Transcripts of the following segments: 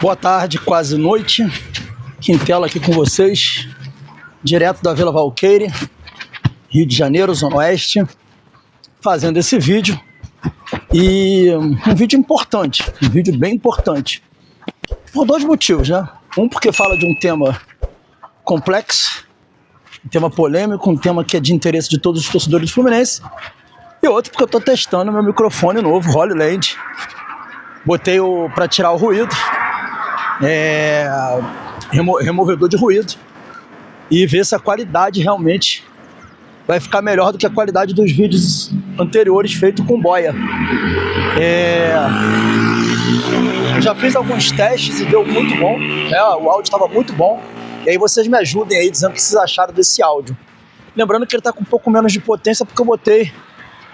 Boa tarde, quase noite. Quintela aqui com vocês, direto da Vila Valqueire, Rio de Janeiro, Zona Oeste, fazendo esse vídeo. E um vídeo importante, um vídeo bem importante, por dois motivos, né? Um, porque fala de um tema complexo, um tema polêmico, um tema que é de interesse de todos os torcedores do Fluminense. E outro, porque eu estou testando meu microfone novo, Holy Land. Botei para tirar o ruído, removedor de ruído, e ver se a qualidade realmente vai ficar melhor do que a qualidade dos vídeos anteriores feitos com boia. Eu já fiz alguns testes e deu muito bom, né? O áudio estava muito bom. E aí vocês me ajudem aí dizendo o que vocês acharam desse áudio. Lembrando que ele está com um pouco menos de potência porque eu botei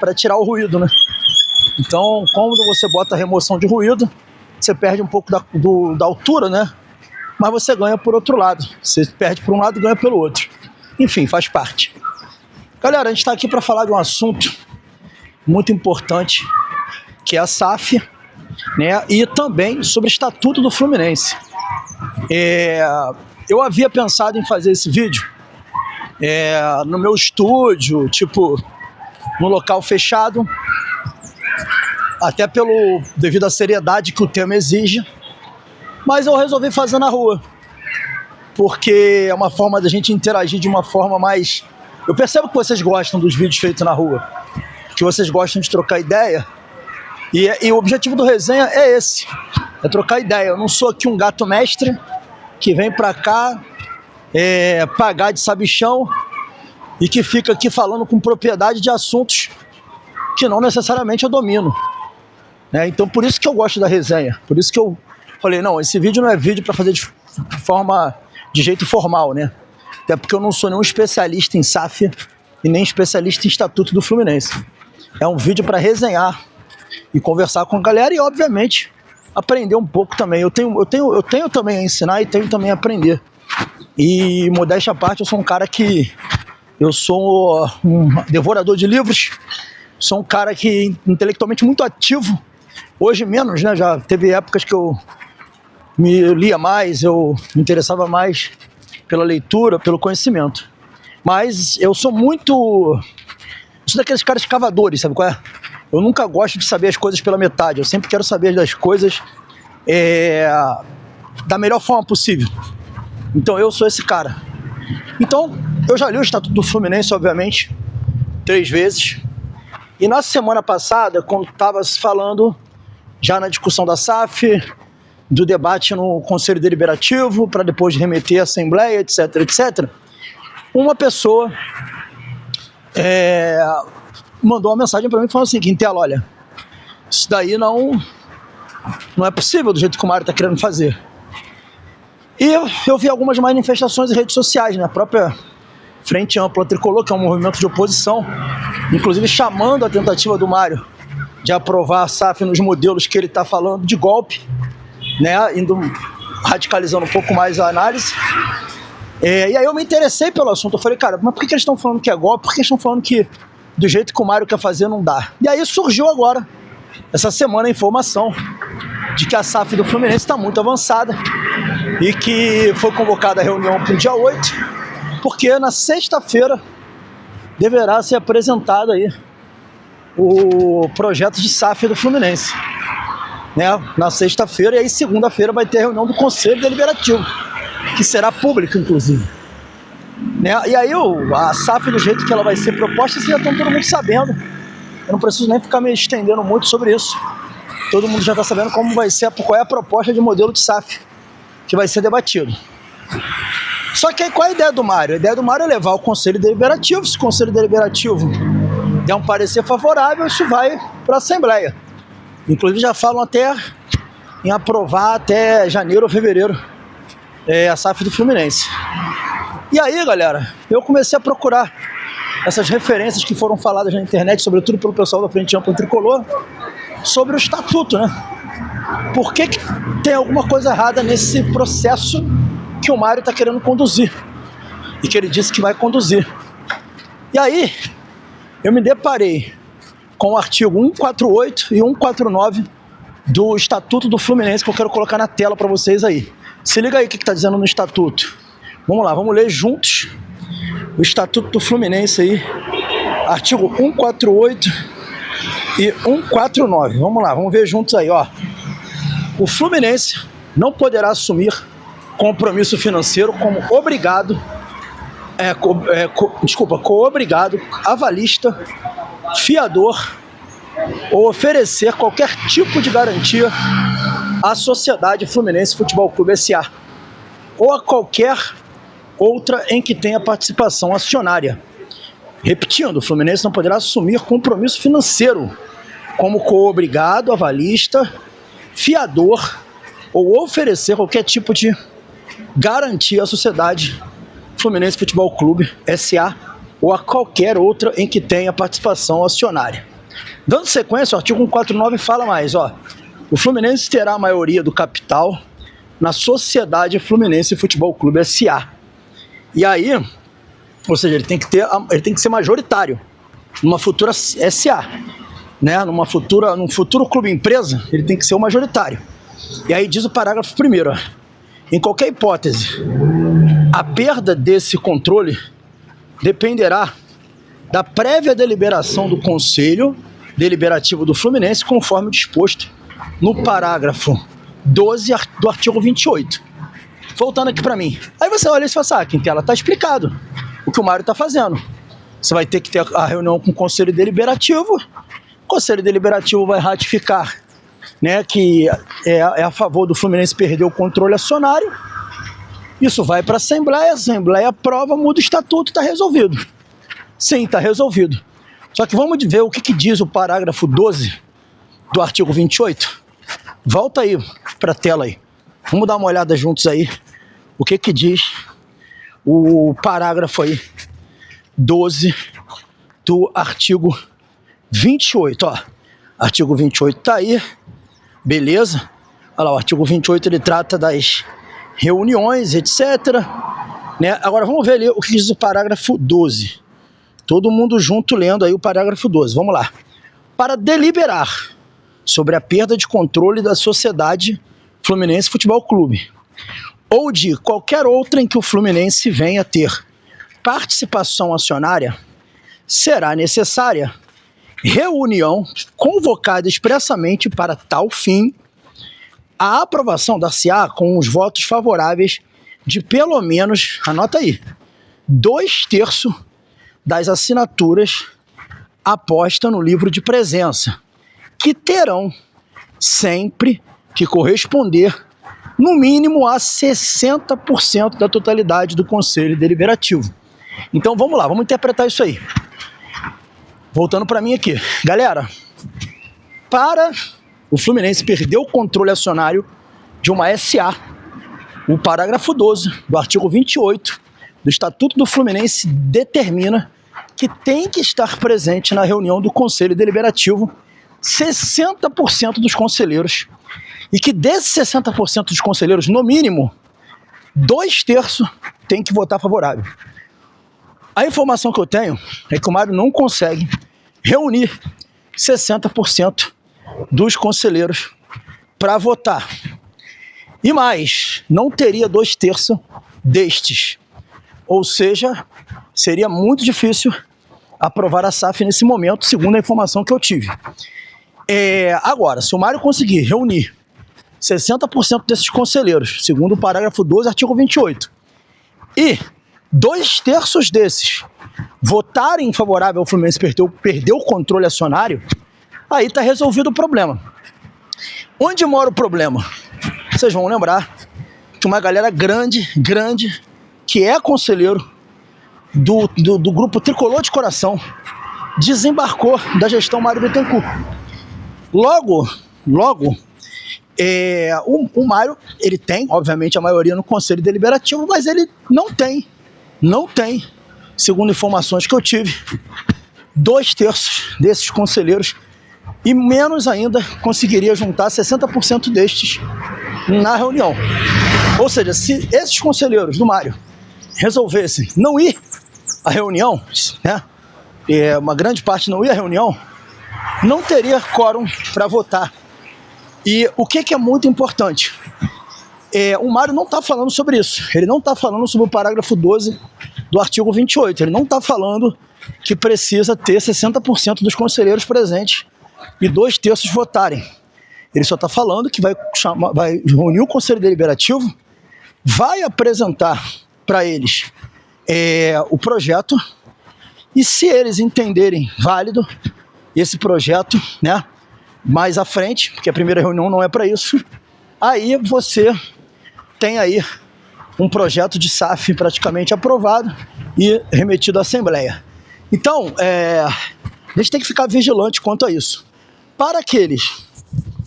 para tirar o ruído, né? Então, quando você bota a remoção de ruído, você perde um pouco da altura, né? Mas você ganha por outro lado. Você perde por um lado e ganha pelo outro. Enfim, faz parte. Galera, a gente está aqui para falar de um assunto muito importante, que é a SAF, né? E também sobre o Estatuto do Fluminense. Eu havia pensado em fazer esse vídeo no meu estúdio, tipo, no local fechado, até devido à seriedade que o tema exige, mas eu resolvi fazer na rua, porque é uma forma da gente interagir de uma forma mais... Eu percebo que vocês gostam dos vídeos feitos na rua, que vocês gostam de trocar ideia, e o objetivo do resenha é esse, é trocar ideia. Eu não sou aqui um gato mestre que vem pra cá pagar de sabichão e que fica aqui falando com propriedade de assuntos que não necessariamente eu domino, né? Então por isso que eu gosto da resenha, por isso que eu falei, não, esse vídeo não é vídeo para fazer de jeito formal, né? Até porque eu não sou nenhum especialista em SAF e nem especialista em Estatuto do Fluminense. É um vídeo para resenhar e conversar com a galera e, obviamente, aprender um pouco também. Eu tenho também a ensinar e tenho também a aprender. E, modéstia à parte, eu sou um cara que... Eu sou um devorador de livros, sou um cara que intelectualmente muito ativo. Hoje menos, né? Já teve épocas que eu me lia mais, eu me interessava mais pela leitura, pelo conhecimento. Mas eu sou daqueles caras cavadores, sabe qual é? Eu nunca gosto de saber as coisas pela metade, eu sempre quero saber das coisas da melhor forma possível. Então eu sou esse cara. Então, eu já li o Estatuto do Fluminense, obviamente, 3 vezes. E na semana passada, quando estava se falando, já na discussão da SAF, do debate no Conselho Deliberativo, para depois remeter à Assembleia, etc, etc, uma pessoa mandou uma mensagem para mim falando assim, Quintela, olha, isso daí não é possível do jeito que o Mário está querendo fazer. E eu vi algumas manifestações em redes sociais, né? A própria Frente Ampla Tricolor, que é um movimento de oposição, inclusive chamando a tentativa do Mário de aprovar a SAF nos modelos que ele está falando de golpe, né? Radicalizando um pouco mais a análise. E aí eu me interessei pelo assunto. Eu falei, cara, mas por que eles estão falando que é golpe? Por que eles estão falando que do jeito que o Mário quer fazer não dá? E aí surgiu agora, essa semana, a informação de que a SAF do Fluminense está muito avançada e que foi convocada a reunião para o dia 8, porque na sexta-feira deverá ser apresentado aí o projeto de SAF do Fluminense, né? Na sexta-feira, e aí segunda-feira vai ter a reunião do Conselho Deliberativo, que será pública, inclusive, né? E aí a SAF, do jeito que ela vai ser proposta, vocês já estão todo mundo sabendo. Eu não preciso nem ficar me estendendo muito sobre isso. Todo mundo já está sabendo como vai ser, qual é a proposta de modelo de SAF que vai ser debatido. Só que aí qual é a ideia do Mário? A ideia do Mário é levar o Conselho Deliberativo. Se o Conselho Deliberativo der um parecer favorável, isso vai para a Assembleia. Inclusive já falam até em aprovar até janeiro ou fevereiro a SAF do Fluminense. E aí, galera, eu comecei a procurar essas referências que foram faladas na internet, sobretudo pelo pessoal da Frente Ampla Tricolor, sobre o Estatuto, né? Por que tem alguma coisa errada nesse processo que o Mário está querendo conduzir e que ele disse que vai conduzir? E aí eu me deparei com o artigo 148 e 149 do Estatuto do Fluminense que eu quero colocar na tela para vocês aí. Se liga aí o que está dizendo no Estatuto. Vamos lá, vamos ler juntos o Estatuto do Fluminense aí, artigo 148 e 149. Vamos lá, vamos ver juntos aí, ó. O Fluminense não poderá assumir compromisso financeiro como obrigado, co-obrigado, avalista, fiador ou oferecer qualquer tipo de garantia à Sociedade Fluminense Futebol Clube S.A. ou a qualquer outra em que tenha participação acionária. Repetindo, o Fluminense não poderá assumir compromisso financeiro como co-obrigado, avalista, fiador ou oferecer qualquer tipo de garantia à Sociedade Fluminense Futebol Clube S.A. ou a qualquer outra em que tenha participação acionária. Dando sequência, o artigo 149 fala mais, ó. O Fluminense terá a maioria do capital na Sociedade Fluminense Futebol Clube S.A. E aí, ou seja, ele tem que ser majoritário numa futura SA, né? Num futuro clube empresa, ele tem que ser o majoritário. E aí diz o parágrafo 1º, ó, em qualquer hipótese, a perda desse controle dependerá da prévia deliberação do Conselho Deliberativo do Fluminense, conforme disposto no parágrafo 12 do artigo 28. Voltando aqui para mim. Aí você olha e fala assim, ah, Quintela, tá explicado o que o Mário tá fazendo. Você vai ter que ter a reunião com o Conselho Deliberativo. O Conselho Deliberativo vai ratificar, né, que é a favor do Fluminense perder o controle acionário. Isso vai para a Assembleia aprova, muda o estatuto, tá resolvido. Sim, tá resolvido. Só que vamos ver o que diz o parágrafo 12 do artigo 28. Volta aí para a tela aí. Vamos dar uma olhada juntos aí. O que diz o parágrafo aí 12 do artigo 28, ó. Artigo 28 tá aí. Beleza? Olha lá, o artigo 28 ele trata das reuniões, etc. Né? Agora vamos ver ali o que diz o parágrafo 12. Todo mundo junto lendo aí o parágrafo 12. Vamos lá. Para deliberar sobre a perda de controle da Sociedade Fluminense Futebol Clube ou de qualquer outra em que o Fluminense venha a ter participação acionária, será necessária reunião convocada expressamente para tal fim, a aprovação dar-se-á com os votos favoráveis de pelo menos, anota aí, 2/3 das assinaturas aposta no livro de presença, que terão sempre que corresponder no mínimo a 60% da totalidade do Conselho Deliberativo. Então vamos lá, vamos interpretar isso aí. Voltando para mim aqui. Galera, para o Fluminense perder o controle acionário de uma SA, o parágrafo 12 do artigo 28 do Estatuto do Fluminense determina que tem que estar presente na reunião do Conselho Deliberativo 60% dos conselheiros e que desses 60% dos conselheiros, no mínimo, 2/3 tem que votar favorável. A informação que eu tenho é que o Mário não consegue reunir 60% dos conselheiros para votar. E mais, não teria 2/3 destes. Ou seja, seria muito difícil aprovar a SAF nesse momento, segundo a informação que eu tive. Agora, se o Mário conseguir reunir 60% desses conselheiros, segundo o parágrafo 12, artigo 28, e 2/3 desses votarem favorável ao Fluminense perder o controle acionário, aí está resolvido o problema. Onde mora o problema? Vocês vão lembrar que uma galera grande, que é conselheiro do grupo Tricolor de Coração, desembarcou da gestão Mário Bittencourt. Logo, o Mário, ele tem, obviamente, a maioria no Conselho Deliberativo, mas ele não tem, segundo informações que eu tive, 2/3 desses conselheiros e menos ainda conseguiria juntar 60% destes na reunião. Ou seja, se esses conselheiros do Mário resolvessem não ir à reunião, né, uma grande parte não ir à reunião, não teria quórum para votar E o que é muito importante? O Mário não está falando sobre isso. Ele não está falando sobre o parágrafo 12 do artigo 28. Ele não está falando que precisa ter 60% dos conselheiros presentes e 2/3 votarem. Ele só está falando que vai reunir o Conselho Deliberativo, vai apresentar para eles o projeto, e se eles entenderem válido esse projeto, né, mais à frente, porque a primeira reunião não é para isso, aí você tem aí um projeto de SAF praticamente aprovado e remetido à Assembleia. Então, a gente tem que ficar vigilante quanto a isso. Para aqueles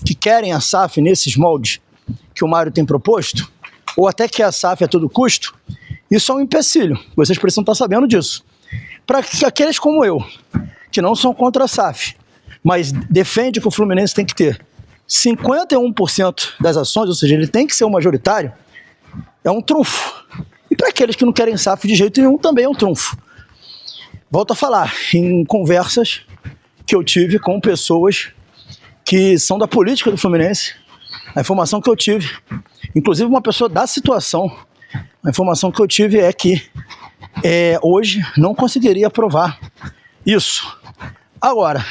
que querem a SAF nesses moldes que o Mário tem proposto, ou até que a SAF a todo custo, isso é um empecilho. Vocês precisam estar sabendo disso. Para aqueles como eu, que não são contra a SAF, mas defende que o Fluminense tem que ter 51% das ações, ou seja, ele tem que ser o majoritário, é um trunfo. E para aqueles que não querem SAF de jeito nenhum, também é um trunfo. Volto a falar, em conversas que eu tive com pessoas que são da política do Fluminense, a informação que eu tive, inclusive uma pessoa da situação, a informação que eu tive é que hoje não conseguiria aprovar isso. Agora,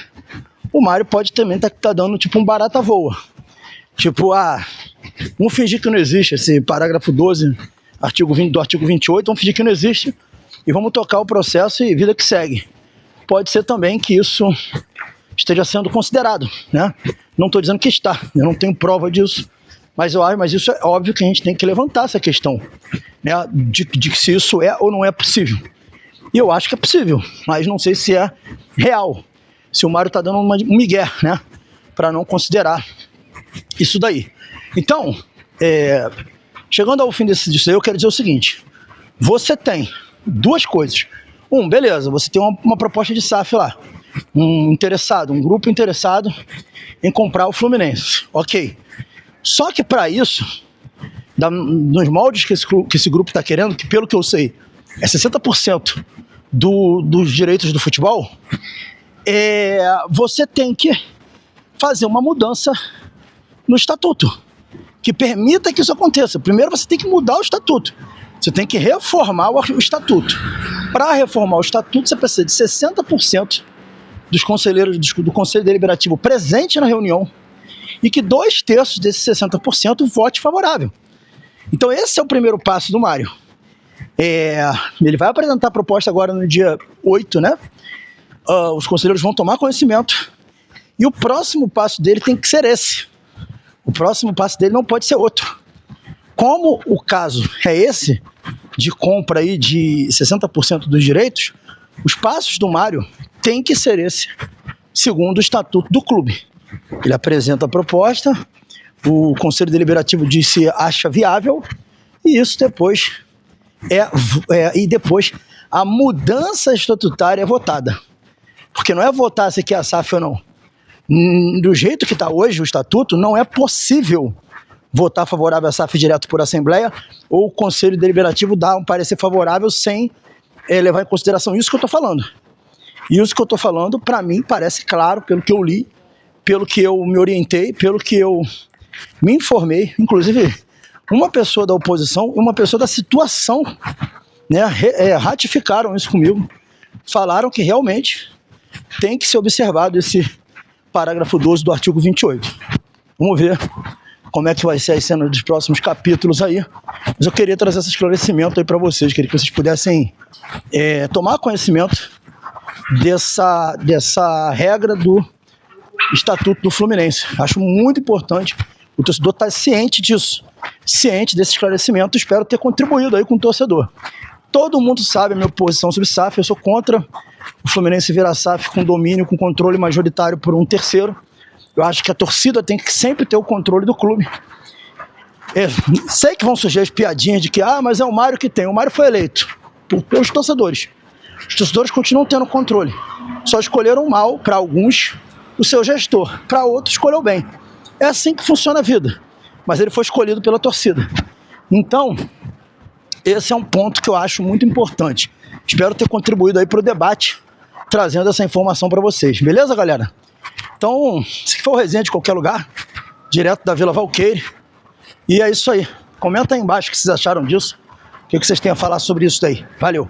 o Mário pode também estar dando tipo um barata voa. Tipo, vamos fingir que não existe esse parágrafo 12 do artigo 28, vamos fingir que não existe e vamos tocar o processo e vida que segue. Pode ser também que isso esteja sendo considerado, né? Não estou dizendo que está, eu não tenho prova disso, mas isso é óbvio que a gente tem que levantar essa questão, né, de se isso é ou não é possível. E eu acho que é possível, mas não sei se é real, se o Mário está dando um migué, né, para não considerar isso daí. Então, chegando ao fim disso aí, eu quero dizer o seguinte: você tem duas coisas. Beleza, você tem uma proposta de SAF lá, um grupo interessado em comprar o Fluminense, ok. Só que para isso, nos moldes que esse grupo está querendo, que pelo que eu sei é 60% dos direitos do futebol, você tem que fazer uma mudança no estatuto que permita que isso aconteça. Primeiro você tem que mudar o estatuto, você tem que reformar o estatuto. Para reformar o estatuto, você precisa de 60% dos conselheiros do Conselho Deliberativo presente na reunião e que 2/3 desses 60% vote favorável. Então esse é o primeiro passo do Mário. Ele vai apresentar a proposta agora no dia 8, né? Os conselheiros vão tomar conhecimento e o próximo passo dele tem que ser esse. O próximo passo dele não pode ser outro. Como o caso é esse, de compra aí de 60% dos direitos, os passos do Mário tem que ser esse, segundo o estatuto do clube. Ele apresenta a proposta, o Conselho Deliberativo diz se acha viável, e isso depois depois a mudança estatutária é votada. Porque não é votar se quer a SAF ou não. Do jeito que está hoje o estatuto, não é possível votar favorável à SAF direto por Assembleia ou o Conselho Deliberativo dar um parecer favorável sem levar em consideração isso que eu estou falando. E isso que eu estou falando, para mim, parece claro, pelo que eu li, pelo que eu me orientei, pelo que eu me informei. Inclusive, uma pessoa da oposição e uma pessoa da situação, né, ratificaram isso comigo, falaram que realmente tem que ser observado esse parágrafo 12 do artigo 28. Vamos ver como é que vai ser a cena dos próximos capítulos aí. Mas eu queria trazer esse esclarecimento aí para vocês, queria que vocês pudessem tomar conhecimento dessa regra do Estatuto do Fluminense. Acho muito importante o torcedor estar ciente disso, ciente desse esclarecimento. Espero ter contribuído aí com o torcedor. Todo mundo sabe a minha posição sobre SAF, eu sou contra o Fluminense virar SAF com domínio, com controle majoritário por um terceiro. Eu acho que a torcida tem que sempre ter o controle do clube. Sei que vão surgir as piadinhas de que, mas é o Mário que tem. O Mário foi eleito pelos torcedores. Os torcedores continuam tendo controle. Só escolheram mal, para alguns, o seu gestor. Para outros, escolheu bem. É assim que funciona a vida. Mas ele foi escolhido pela torcida. Então, esse é um ponto que eu acho muito importante. Espero ter contribuído aí para o debate, trazendo essa informação para vocês. Beleza, galera? Então, se for resenha de qualquer lugar, direto da Vila Valqueire. E é isso aí. Comenta aí embaixo o que vocês acharam disso, o que vocês têm a falar sobre isso daí. Valeu!